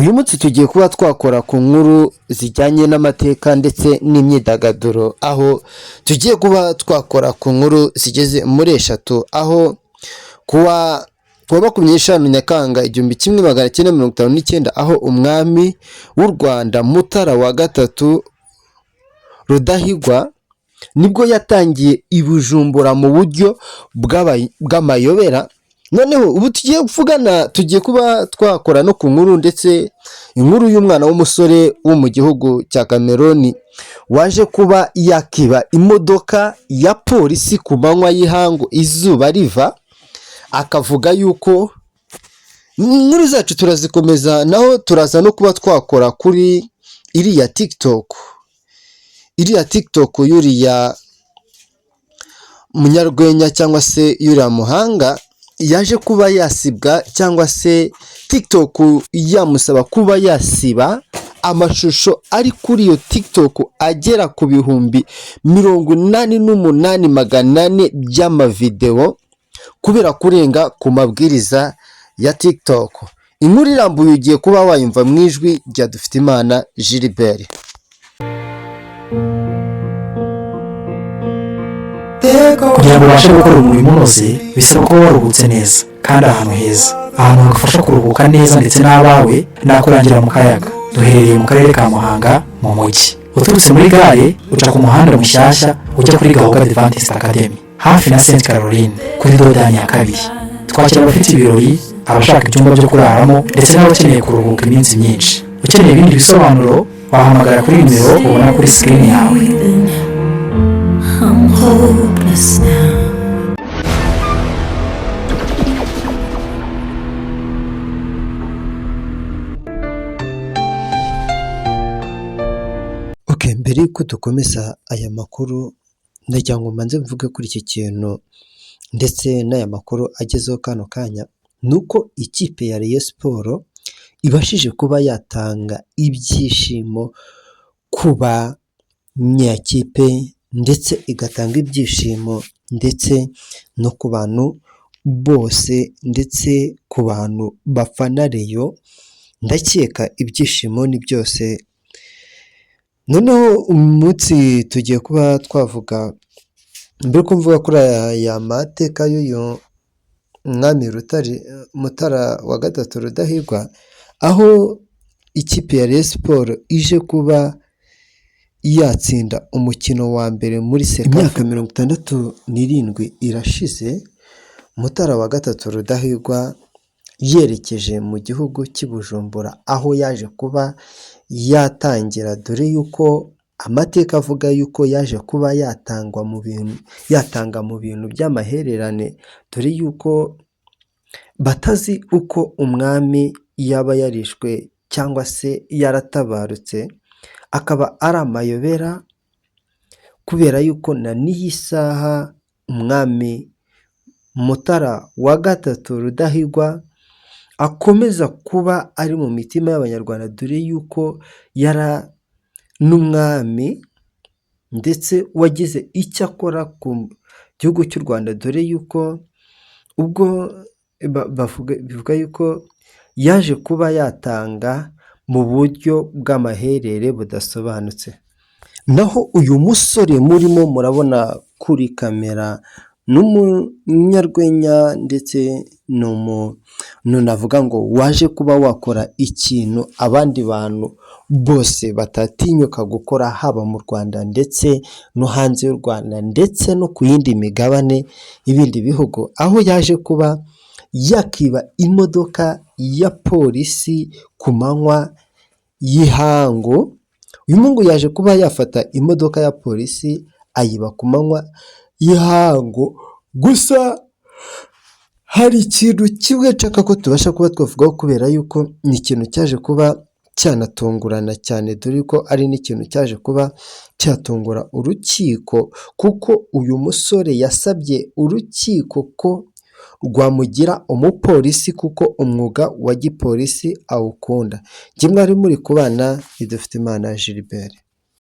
Uyu munsi tugiye kuba twakora ku nkuru zijyanye n'amateka ndetse n'imyidagaduro, aho tugiye kuba twakora ku nkuru zigeze muri eshatu, aho kuwa 25 Nyakanga 1959, aho umwami w'u Rwanda Mutara wa gatatu Rudahigwa nibwo yatangiye i Bujumbura mu buryo bw'amayobera. Noneho ubu tugiye kuvugana, tugiye kuba twakora no ku nkuru, ndetse inkuru y'umwana w'umusore wo mu gihugu cya Cameroon waje kuba yakiba imodoka ya polisi ku manywa y'ihangu izuba riva, akavuga yuko inkuru zacu turazikomeza, naho turaza no kuba twakora kuri iriya TikTok yuriya munyarwenya cyangwa se yuriya muhanga yaje kuba yasibwa, cyangwa se TikTok yamusaba kuba yasiba amashusho ari kuri iyo TikTok agera ku bihumbi 88,800 by'amavideo kubera kurenga ku mabwiriza ya TikTok. Inkuru irambuye ugiye kuba wayumva mu ijwi rya Dufitimana Gilbert. Kugira ngo ubashe gukora umurimo unoze bisaba ko waruhutse neza kandi ahantu heza, ahantu hagufasha kuruhuka neza ndetse n'abawe nakurangira mu kayaga. Duherereye mu karere ka Muhanga mu mujyi, uturutse muri gare uca ku muhanda mushyashya ujya kuri Gahuga Adventist Academy hafi na Saint Caroline kuri dodani ya kabiri. Twakira abafite ibirori, abashaka ibyumba byo kuraramo ndetse n'abakeneye kuruhuka iminsi myinshi. Ukeneye ibindi bisobanuro wahamagara kuri nimero ubona kuri screen yawe. I'm hopeless now. Mbere yuko dukomeza aya makuru, ndagira ngo mbanze mvuge kuri iki kintu ndetse n'aya makuru agezeho kano kanya, nuko ikipe ya Rayon Sport ibashije kuba yatanga ibyishimo ku banyakipe, ndetse igatanga ibyishimo ndetse no ku bantu bose, ndetse ku bantu bafana Rayon. Ndakeka ibyishimo ni byose. Noneho umunsi tugiye kuba twavuga, mbere ko mvuga kuri aya mateka y'uyu mwami Mutara wa gatatu Rudahigwa, aho ikipe ya Rayon Sport ije kuba yatsinda umukino wa mbere muri imyaka 67 irashize, Mutara wa gatatu Rudahigwa yerekeje mu gihugu cy'i Bujumbura, aho yaje kuba yatangira, dore yuko amateka avuga yuko yaje kuba yatanga mu bintu by'amahererane, dore yuko batazi uko umwami yaba yarishwe cyangwa se yaratabarutse, akaba ari amayobera, kubera yuko na n'iyi saha umwami Mutara wa gatatu Rudahigwa akomeza kuba ari mu mitima y'abanyarwanda, dore yuko yari n'umwami ndetse wagize icyo akora ku gihugu cy'u Rwanda, dore yuko ubwo bivuga yuko yaje kuba yatanga mu buryo bw'amaherere budasobanutse. Naho uyu musore murimo murabona kuri kamera n'umunyarwenya, ndetse navuga ngo waje kuba wakora ikintu abandi bantu bose batatinyuka gukora, haba mu Rwanda ndetse no hanze y'u Rwanda ndetse no ku yindi migabane y'ibindi bihugu, aho yaje kuba yakiba imodoka ya polisi ku manywa y'ihangu. Uyu mungu yaje kuba yafata imodoka ya polisi ayiba ku manywa y'ihangu. Gusa hari ikintu kimwe nshaka ko tubasha kuba twavugaho, kubera yuko ni ikintu cyaje kuba cyanatungurana cyane, dore ko ari n'ikintu cyaje kuba cyatungura urukiko, kuko uyu musore yasabye urukiko ko rwamugira umupolisi, kuko umwuga wa gipolisi awukunda. Njye mwari muri kubana ni Dufitimana Gilbert.